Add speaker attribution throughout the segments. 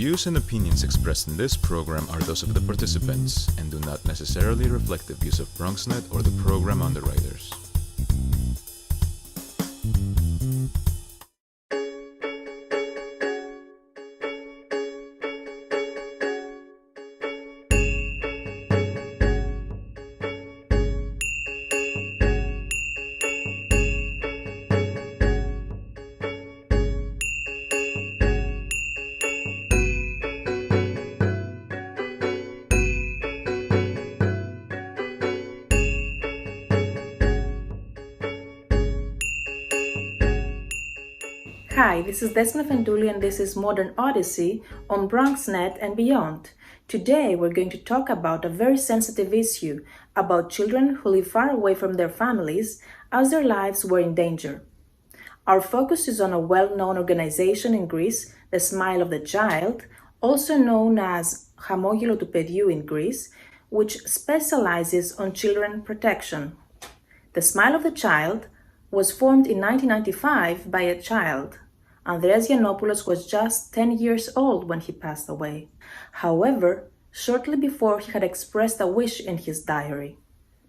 Speaker 1: views and opinions expressed in this program are those of the participants and do not necessarily reflect the views of BronxNet or the program underwriters.
Speaker 2: Hi, this is Despina Afentouli and this is Modern Odyssey on BronxNet and beyond. Today we're going to talk about a very sensitive issue about children who live far away from their families as their lives were in danger. Our focus is on a well-known organization in Greece, the Smile of the Child, also known as Χαμόγελο του παιδιού in Greece, which specializes on children protection. The Smile of the Child was formed in 1995 by a child. Andreas Giannopoulos was just 10 years old when he passed away. However, shortly before he had expressed a wish in his diary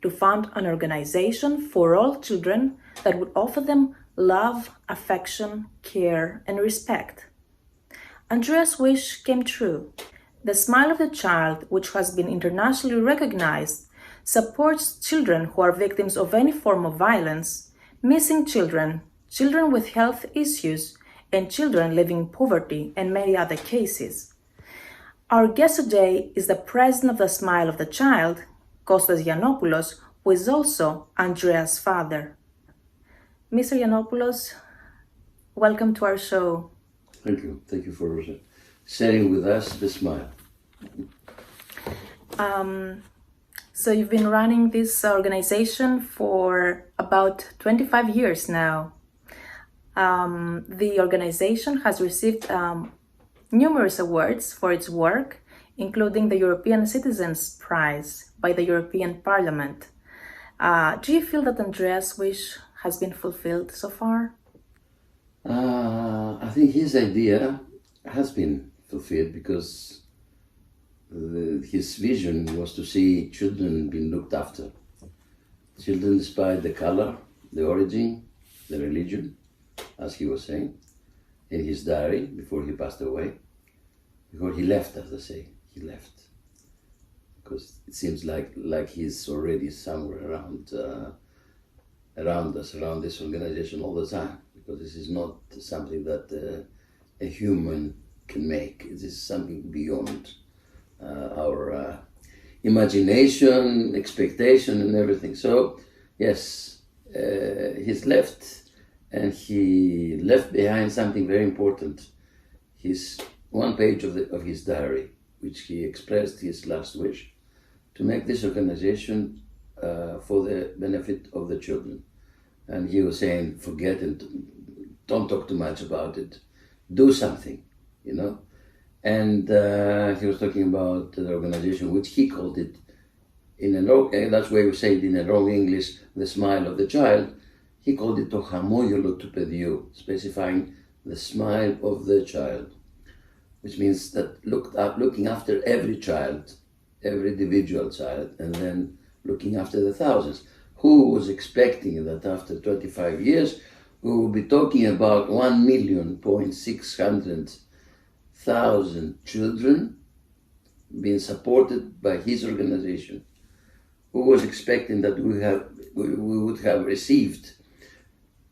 Speaker 2: to found an organization for all children that would offer them love, affection, care, and respect. Andreas' wish came true. The Smile of the Child, which has been internationally recognized, supports children who are victims of any form of violence, missing children, children with health issues, and children living in poverty, and many other cases. Our guest today is the president of the Smile of the Child, Konstantinos Giannopoulos, who is also Andreas' father. Mr. Giannopoulos, welcome to our show.
Speaker 3: Thank you. Thank you for sharing with us the Smile.
Speaker 2: So you've been running this organization for about 25 years now. The organization has received numerous awards for its work, including the European Citizens Prize by the European Parliament. Do you feel that Andreas' wish has been fulfilled so far?
Speaker 3: I think his idea has been fulfilled because his vision was to see children being looked after. Children despite the color, the origin, the religion, as he was saying in his diary before he passed away. Before he left, as I say, he left. Because it seems like he's already somewhere around us, around this organization all the time. Because this is not something that a human can make. This is something beyond our imagination, expectation, and everything. So, yes, he's left, and he left behind something very important. His one page of his diary, which he expressed his last wish to make this organization for the benefit of the children. And he was saying, forget and don't talk too much about it. Do something, you know. And he was talking about the organization, which he called it, that's why we say it in a wrong English, the Smile of the Child. He called it το χαμόγελο του παιδιού, specifying the smile of the child, which means that looking after every child, every individual child, and then looking after the thousands. Who was expecting that after 25 years, we will be talking about 1,600,000 children being supported by his organization? Who was expecting that we would have received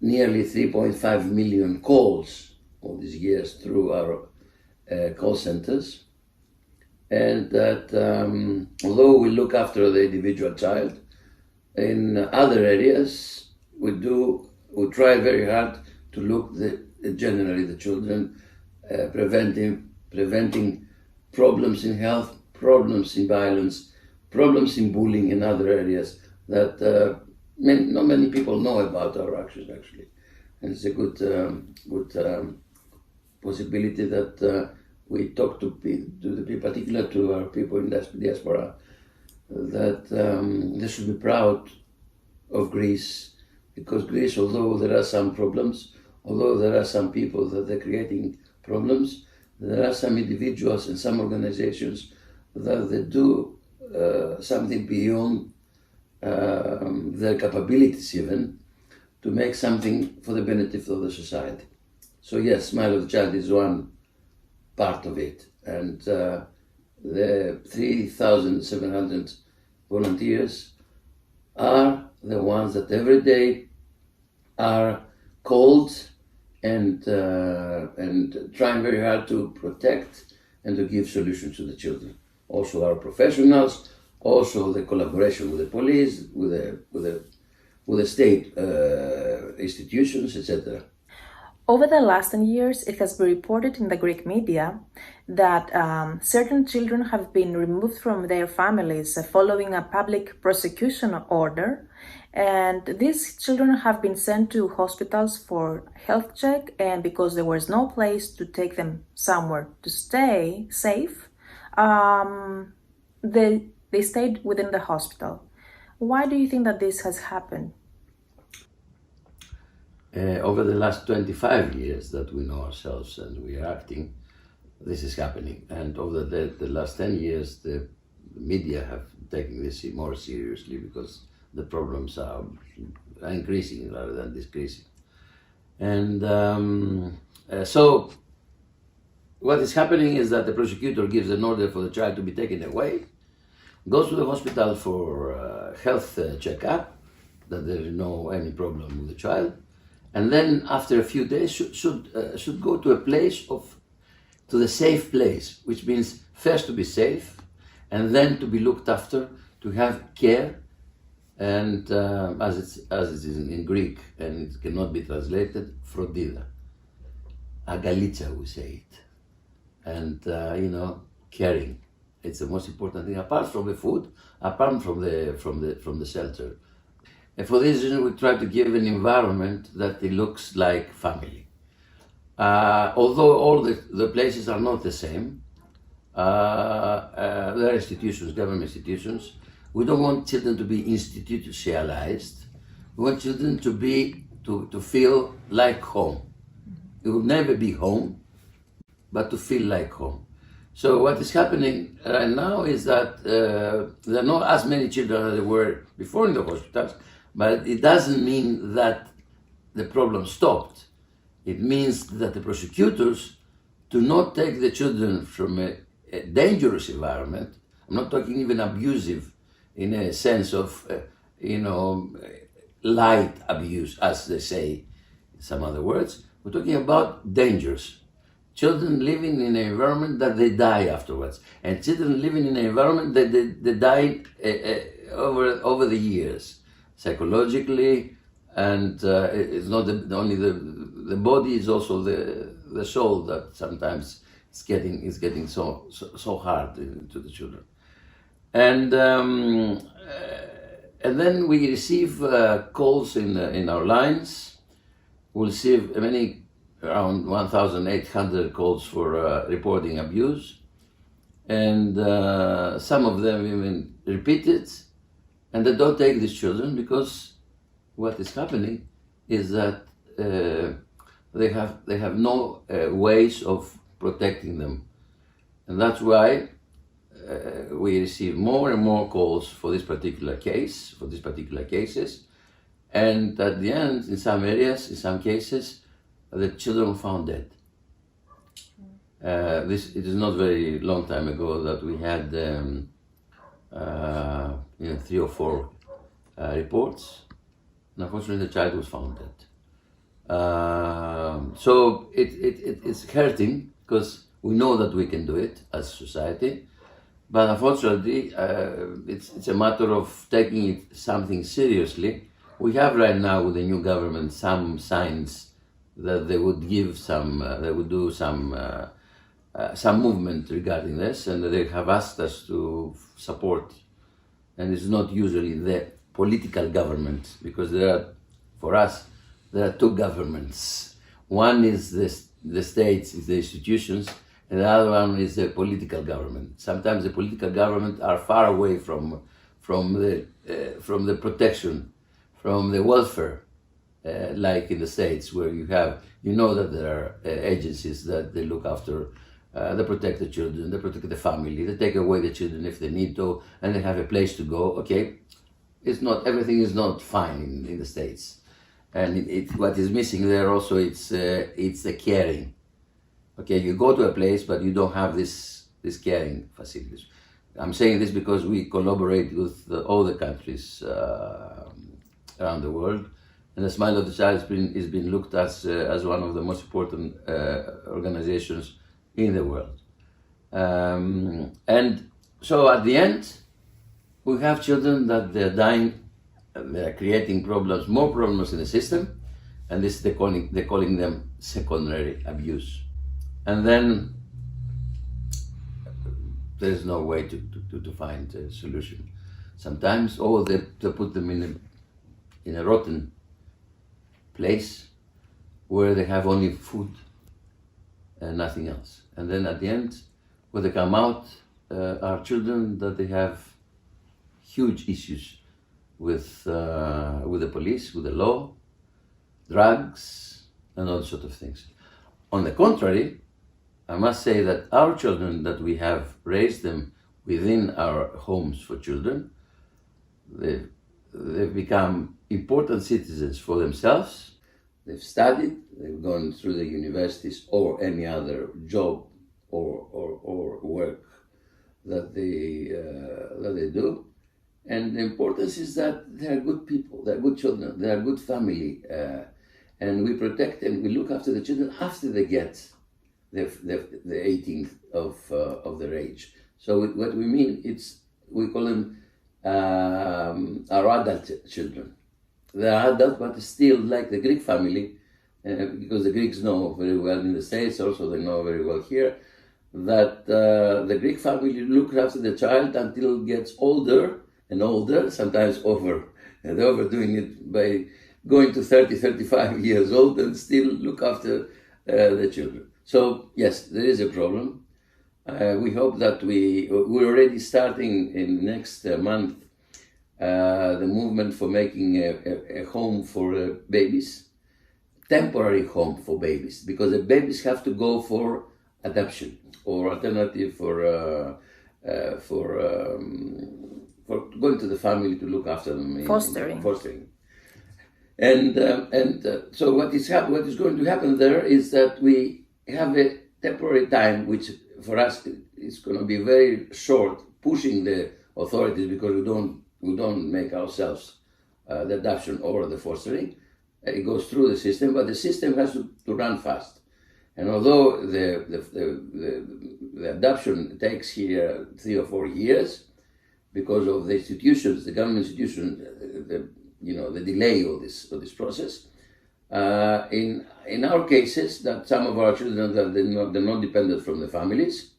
Speaker 3: nearly 3.5 million calls all these years through our call centers, and that although we look after the individual child, in other areas we try very hard to look generally the children, preventing problems in health, problems in violence, problems in bullying in other areas that not many people know about our actions actually. And it's a good possibility that we talk to the people, particularly to our people in diaspora, that they should be proud of Greece, because Greece, although there are some problems, although there are some people that they're creating problems, there are some individuals and some organizations that they do something beyond their capabilities even, to make something for the benefit of the society. So yes, Smile of the Child is one part of it, and the 3,700 volunteers are the ones that every day are called and trying very hard to protect and to give solutions to the children. Also our professionals, also the collaboration with the police, with the state institutions, etc.
Speaker 2: Over the last 10 years, it has been reported in the Greek media that certain children have been removed from their families following a public prosecution order, and these children have been sent to hospitals for health check, and because there was no place to take them somewhere to stay safe, they stayed within the hospital. Why do you think that this has happened?
Speaker 3: Over the last 25 years that we know ourselves and we are acting, this is happening. And over the last 10 years, the media have taken this more seriously because the problems are increasing rather than decreasing. And so what is happening is that the prosecutor gives an order for the child to be taken away, goes to the hospital for health checkup, that there is no any problem with the child, and then after a few days should go to a place to the safe place, which means first to be safe, and then to be looked after, to have care, and as it is in Greek, and it cannot be translated, frodida, agalitza we say it, and caring. It's the most important thing, apart from the food, apart from the shelter. And for this reason, we try to give an environment that it looks like family. Although all the places are not the same, there are institutions, government institutions. We don't want children to be institutionalized. We want children to feel like home. It will never be home, but to feel like home. So what is happening right now is that there are not as many children as there were before in the hospitals, but it doesn't mean that the problem stopped. It means that the prosecutors do not take the children from a dangerous environment. I'm not talking even abusive in a sense of, light abuse, as they say in some other words. We're talking about dangerous. Children living in an environment that they die afterwards, and children living in an environment that they die over the years, psychologically, and it's not only the body, is also the soul that sometimes is getting so hard to the children, and then we receive calls in our lines. We receive around 1,800 calls for reporting abuse, and some of them even repeated, and they don't take these children because what is happening is that they have no ways of protecting them, and that's why we receive more and more calls for this particular cases, and at the end, in some areas, in some cases, the children were found dead. It is not very long time ago that we had 3 or 4 reports, and unfortunately the child was found dead. So it's hurting because we know that we can do it as a society, but unfortunately it's a matter of taking it something seriously. We have right now with the new government some signs that they would give they would do some movement regarding this, and they have asked us to support. And it's not usually the political government, because for us, there are 2 governments. One is the states, is the institutions, and the other one is the political government. Sometimes the political government are far away from the protection, from the welfare. Like in the States, where you know that there are agencies that they look after they protect the children, they protect the family, they take away the children if they need to, and they have a place to go. Okay, everything is not fine in the States, and what is missing there also it's the caring. Okay, you go to a place but you don't have this caring facilities. I'm saying this because we collaborate with all the countries around the world, and the Smile of the Child is being looked at as one of the most important organizations in the world. And so at the end, we have children that they're dying, they're creating problems, more problems in the system, and this they're calling them secondary abuse. And then there's no way to find a solution. Sometimes, they put them in a rotten place where they have only food and nothing else. And then at the end, when they come out, are children that they have huge issues with the police, with the law, drugs, and all sorts of things. On the contrary, I must say that our children that we have raised them within our homes for children, they've become important citizens for themselves. They've studied, they've gone through the universities or any other job or work that they do. And the importance is that they're good people, they're good children, they're good family, and we protect and we look after the children after they get the 18th of their age. So what we mean, we call them our adult children. They're adult, but still like the Greek family, because the Greeks know very well in the States, also they know very well here, that the Greek family looks after the child until it gets older and older, sometimes they're overdoing it by going to 30, 35 years old and still look after the children. So yes, there is a problem. We hope that we're already starting in next month the movement for making a home for babies, temporary home for babies, because the babies have to go for adoption or alternative for going to the family to look after them. Fostering. And so what is going to happen there is that we have a temporary time, which for us is going to be very short, pushing the authorities because we don't make ourselves the adoption or the fostering. It goes through the system, but the system has to run fast. And although the adoption takes here 3 or 4 years, because of the institutions, the government institutions, the delay of this process. In our cases, that some of our children that they're not dependent from the families,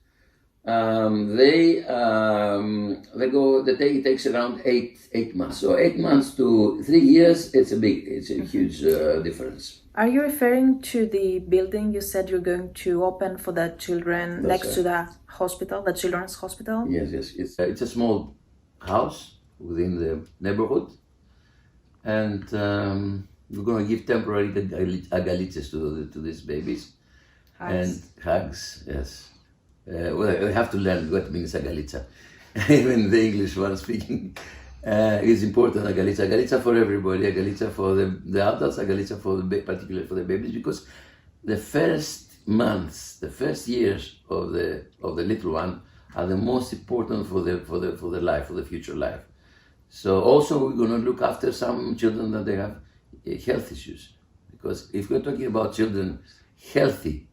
Speaker 3: it takes around 8 months. So 8 months to 3 years, it's a huge difference.
Speaker 2: Are you referring to the building you said you're going to open for the children next to the hospital, the children's hospital?
Speaker 3: Yes. It's a small house within the neighborhood, and we're going to give temporary agalitzes to these babies. And hugs, yes. We have to learn what means agalitza. Even the English one speaking is important. Agalitza for everybody, agalitza for the adults, agalitza particularly for the babies, because the first months, the first years of the little one are the most important for the life, for the future life. So also we're going to look after some children that they have health issues, because if we're talking about children healthy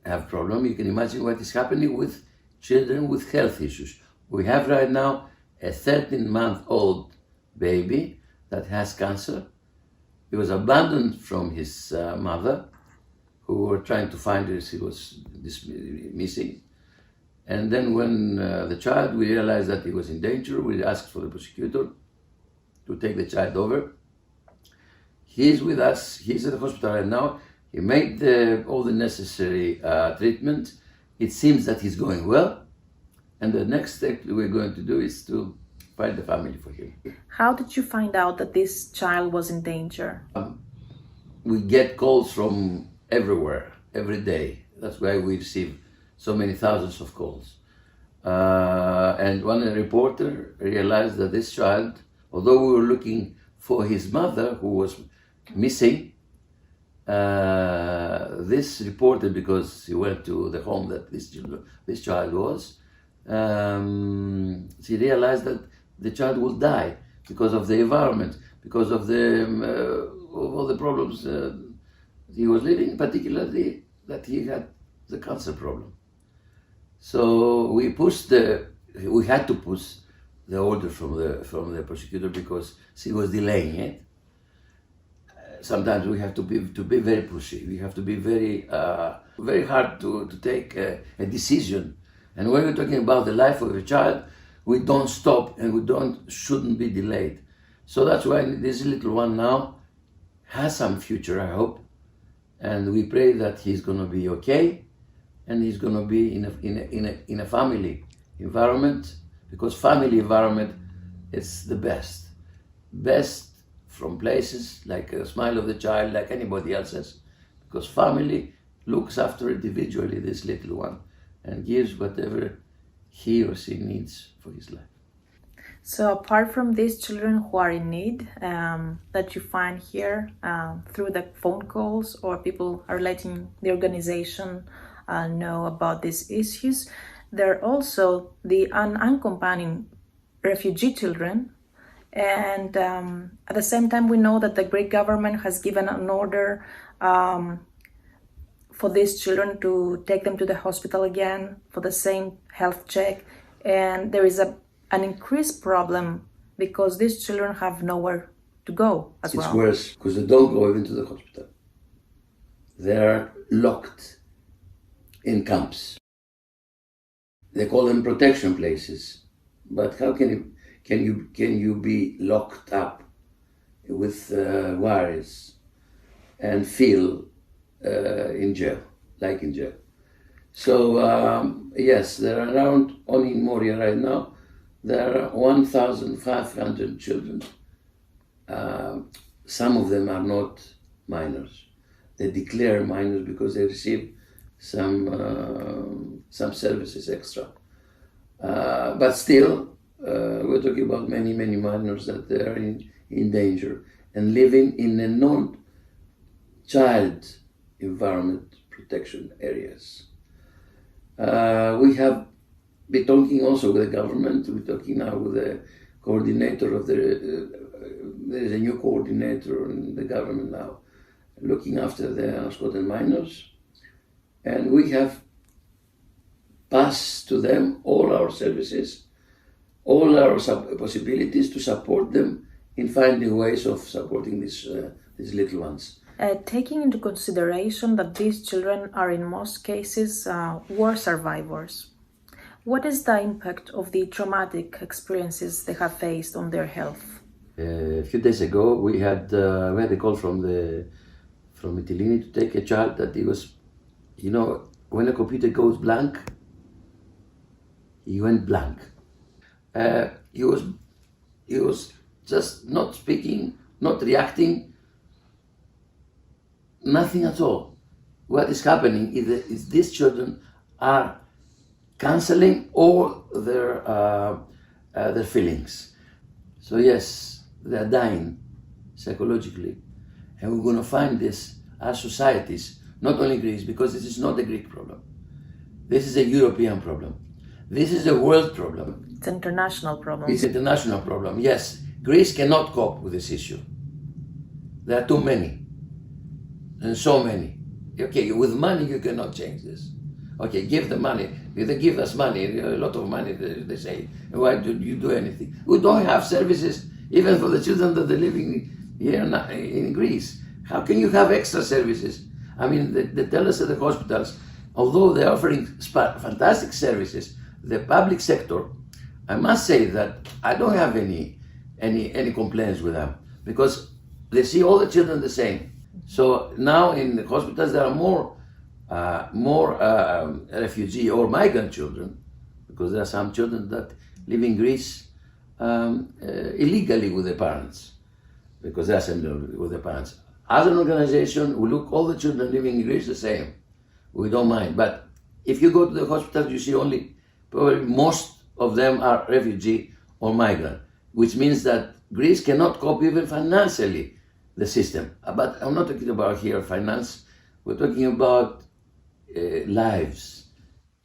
Speaker 3: have problem, you can imagine what is happening with children with health issues. We have right now a 13-month-old baby that has cancer. He was abandoned from his mother, who were trying to find her. She was missing. And then when we realized that he was in danger, we asked for the prosecutor to take the child over. He's with us, he's at the hospital right now. He made all the necessary treatment. It seems that he's going well. And the next step we're going to do is to find a family for him.
Speaker 2: How did you find out that this child was in danger?
Speaker 3: We get calls from everywhere, every day. That's why we receive so many thousands of calls. And one reporter realized that this child, although we were looking for his mother who was missing, this reporter, because he went to the home that this child was, she realized that the child will die because of the environment, because of all the problems he was living, particularly that he had the cancer problem. So we had to push the order from the prosecutor because she was delaying it. Sometimes we have to be very pushy. We have to be very hard to take a decision. And when we're talking about the life of a child, we don't stop and shouldn't be delayed. So that's why this little one now has some future, I hope. And we pray that he's going to be okay, and he's going to be in a family environment, because family environment is the best from places like a smile of the child, like anybody else's, because family looks after individually this little one and gives whatever he or she needs for his life.
Speaker 2: So apart from these children who are in need that you find here through the phone calls, or people are letting the organization know about these issues, there are also the unaccompanied refugee children. And at the same time, we know that the Greek government has given an order for these children to take them to the hospital again for the same health check. And there is an increased problem because these children have nowhere to go as well.
Speaker 3: It's worse because they don't go even to the hospital. They are locked in camps. They call them protection places. But how can you be locked up with wires and feel in jail, like in jail? So yes, there are around, only in Moria right now, there are 1,500 children. Some of them are not minors. They declare minors because they receive some services extra. But still, we're talking about many minors that they are in danger and living in a non-child environment protection areas. We have been talking also with the government. We're talking now with the coordinator of there's a new coordinator in the government now, looking after the unscotted minors. And we have passed to them all our services, all our possibilities to support them in finding ways of supporting these little ones.
Speaker 2: Taking into consideration that these children are in most cases war survivors, what is the impact of the traumatic experiences they have faced on their health?
Speaker 3: A few days ago, we had a call from Mytilene to take a child that he was, when a computer goes blank, he went blank. He was just not speaking, not reacting, nothing at all. What is happening is these children are canceling all their feelings. So yes, they are dying psychologically, and we're going to find this as societies, not only Greece, because this is not a Greek problem. This is a European problem. This is a world problem.
Speaker 2: It's an international problem.
Speaker 3: It's an international problem, yes. Greece cannot cope with this issue. There are too many, and so many. Okay, with money you cannot change this. Okay, give the money. They give us money, a lot of money, they say. Why do you do anything? We don't have services even for the children that are living here in Greece. How can you have extra services? I mean, they tell us at the hospitals, although they're offering fantastic services, the public sector, I must say that I don't have any complaints with them, because they see all the children the same. So now in the hospitals there are more refugee or migrant children, because there are some children that live in Greece illegally with their parents, because they are similar with their parents. As an organization, we look all the children living in Greece the same. We don't mind, but if you go to the hospitals, you see only probably most of them are refugee or migrant, which means that Greece cannot cope even financially the system. But I'm not talking about here finance. We're talking about lives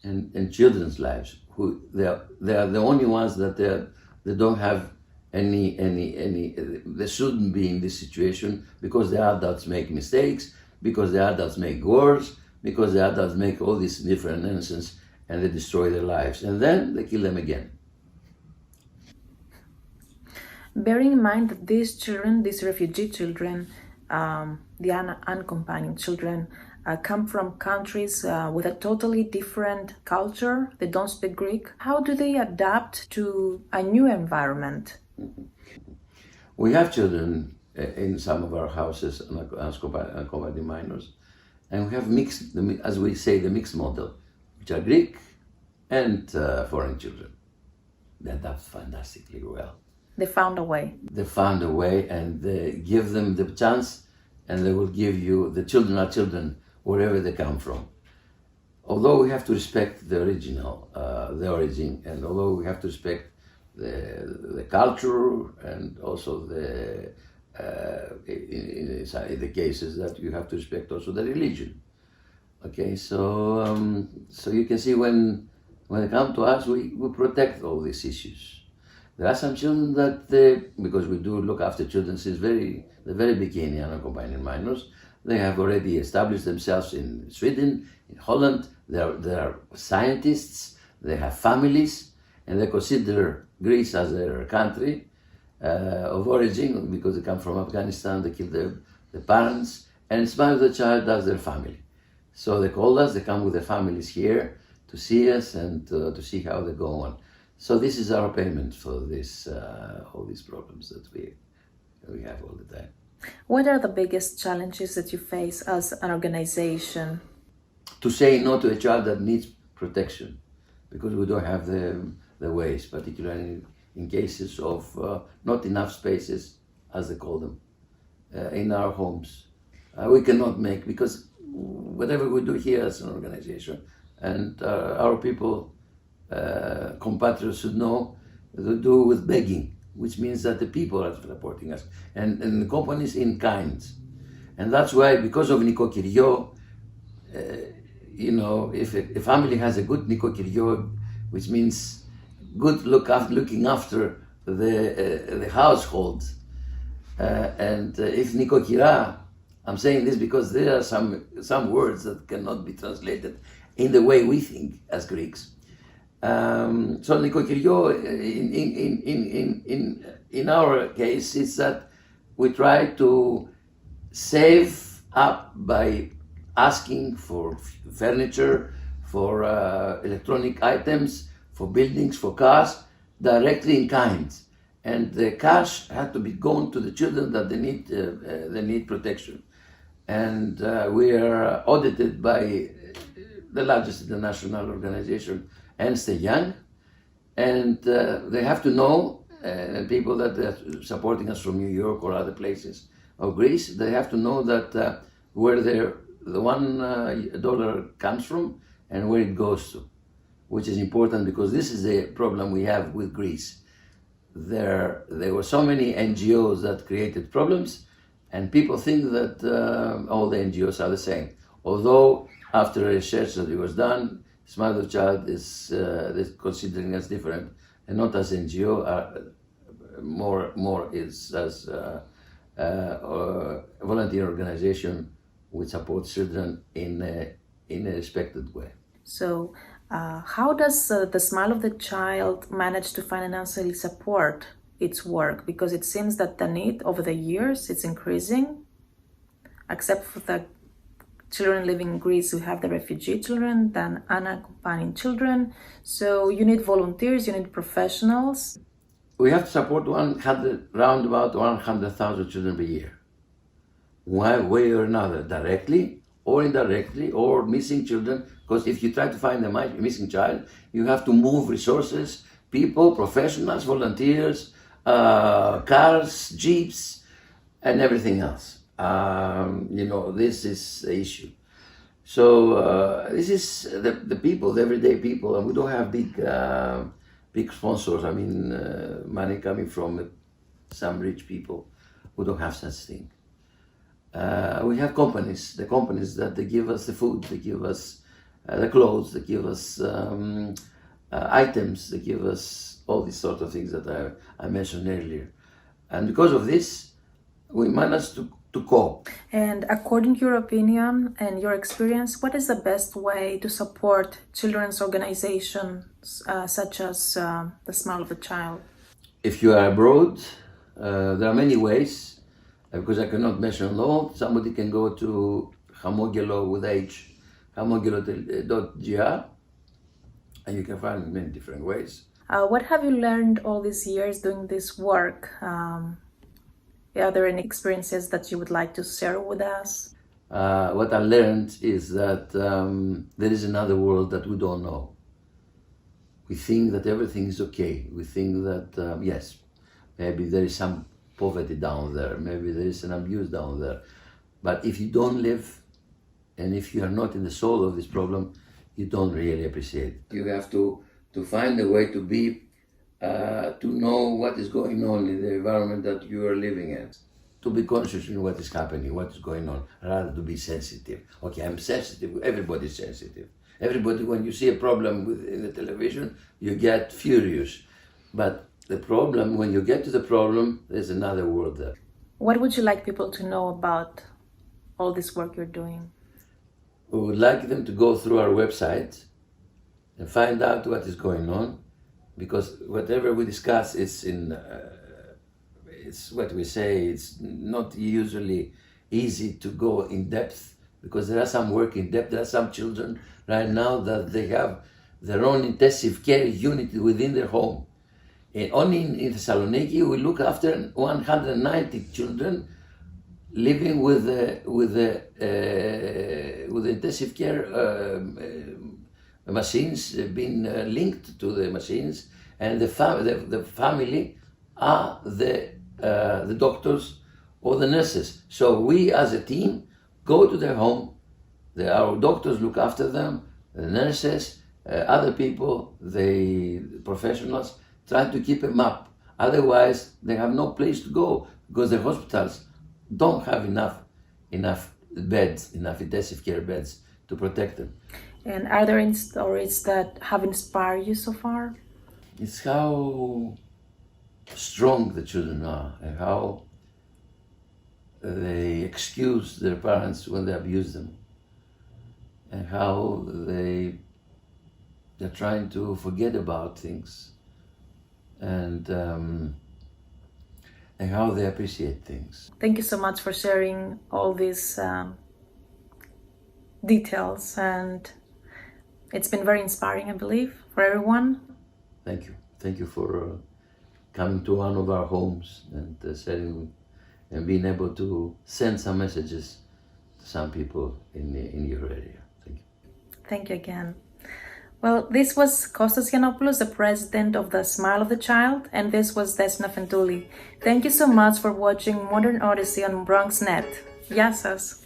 Speaker 3: and children's lives. Who they are the only ones that they don't have any. They shouldn't be in this situation because the adults make mistakes, because the adults make wars, because the adults make all these different nonsense, and they destroy their lives, and then they kill them again.
Speaker 2: Bearing in mind that these children, these refugee children, the unaccompanied children, come from countries with a totally different culture. They don't speak Greek. How do they adapt to a new environment?
Speaker 3: We have children in some of our houses, unaccompanied minors, and we have mixed, as we say, the mixed model, which are Greek and foreign children. They adapt fantastically well.
Speaker 2: They found a way.
Speaker 3: They found a way, and they give them the chance, and they will give you, the children are children wherever they come from. Although we have to respect the original, the origin, and although we have to respect the culture, and also in the cases that you have to respect also the religion. Okay, so you can see when they come to us, we protect all these issues. There are some children that, because we do look after children since the very beginning, unaccompanied minors, they have already established themselves in Sweden, in Holland. They are scientists, they have families, and they consider Greece as their country of origin because they come from Afghanistan, they killed their parents, and Smile of the Child as their family. So they call us, they come with their families here to see us and to see how they go on. So this is our payment for this, all these problems that we have all the time.
Speaker 2: What are the biggest challenges that you face as an organization?
Speaker 3: To say no to a child that needs protection, because we don't have the ways, particularly in cases of not enough spaces, as they call them, in our homes. We cannot make, because whatever we do here as an organization, and our people, compatriots should know, to do with begging, which means that the people are supporting us, and the companies in kind. And that's why, because of νοικοκυριό, if a family has a good νοικοκυριό, which means good looking after the household, and if νοικοκυρά, I'm saying this because there are some words that cannot be translated in the way we think as Greeks. So νοικοκυριό, in our case, is that we try to save up by asking for furniture, for electronic items, for buildings, for cars, directly in kind. And the cash had to be gone to the children that they need protection. And we are audited by the largest international organization, Ernst & Young, and they have to know, people that are supporting us from New York or other places of Greece, they have to know that where the $1 comes from and where it goes to, which is important because this is the problem we have with Greece. There were so many NGOs that created problems, and people think that all the NGOs are the same. Although after research that it was done, Smile of the Child is considering us different, and not as NGO, more is as a volunteer organization which supports children in a respected way.
Speaker 2: So, how does the Smile of the Child manage to financially support its work? Because it seems that the need over the years is increasing, except for the children living in Greece, we have the refugee children, then unaccompanied children. So you need volunteers, you need professionals.
Speaker 3: We have to support round about 100,000 children per year. One way or another, directly or indirectly, or missing children, because if you try to find a missing child, you have to move resources, people, professionals, volunteers, cars, jeeps, and everything else. This is the issue. So this is the people, the everyday people, and we don't have big sponsors. I mean, money coming from some rich people. We don't have such thing. We have companies, the companies that they give us the food, they give us the clothes, they give us items, they give us all these sort of things that I mentioned earlier. And because of this, we managed to cope.
Speaker 2: And according to your opinion and your experience, what is the best way to support children's organizations such as the Smile of the Child?
Speaker 3: If you are abroad, there are many ways, because I cannot mention all. Somebody can go to Hamogelo with H, hamogelo.gr, and you can find many different ways.
Speaker 2: What have you learned all these years doing this work? Are there any experiences that you would like to share with us?
Speaker 3: What I learned is that there is another world that we don't know. We think that everything is okay. We think that, yes, maybe there is some poverty down there, maybe there is an abuse down there. But if you don't live, and if you are not in the soul of this problem, you don't really appreciate it. You have to find a way to be, to know what is going on in the environment that you are living in. To be conscious in what is happening, what is going on, rather to be sensitive. Okay, I'm sensitive, everybody's sensitive. Everybody, when you see a problem in the television, you get furious. But the problem, when you get to the problem, there's another world there.
Speaker 2: What would you like people to know about all this work you're doing?
Speaker 3: We would like them to go through our website and find out what is going on, because whatever we discuss is it's what we say, it's not usually easy to go in depth, because there are some work in depth. There are some children right now that they have their own intensive care unit within their home. And only in Thessaloniki, we look after 190 children living with intensive care machines being linked to the machines, and the family are the doctors or the nurses. So we as a team go to their home, our doctors look after them, the nurses, other people, the professionals, try to keep them up. Otherwise, they have no place to go, because the hospitals don't have enough beds, enough intensive care beds to protect them.
Speaker 2: And are there any stories that have inspired you so far?
Speaker 3: It's how strong the children are, and how they excuse their parents when they abuse them, and how they're trying to forget about things, and how they appreciate things.
Speaker 2: Thank you so much for sharing all these details, and it's been very inspiring, I believe, for everyone.
Speaker 3: Thank you. Thank you for coming to one of our homes and sharing and being able to send some messages to some people in your area. Thank you.
Speaker 2: Thank you again. Well, this was Konstantinos Giannopoulos, the president of the Smile of the Child, and this was Despina Afentouli. Thank you so much for watching Modern Odyssey on BronxNet. Gεια σας!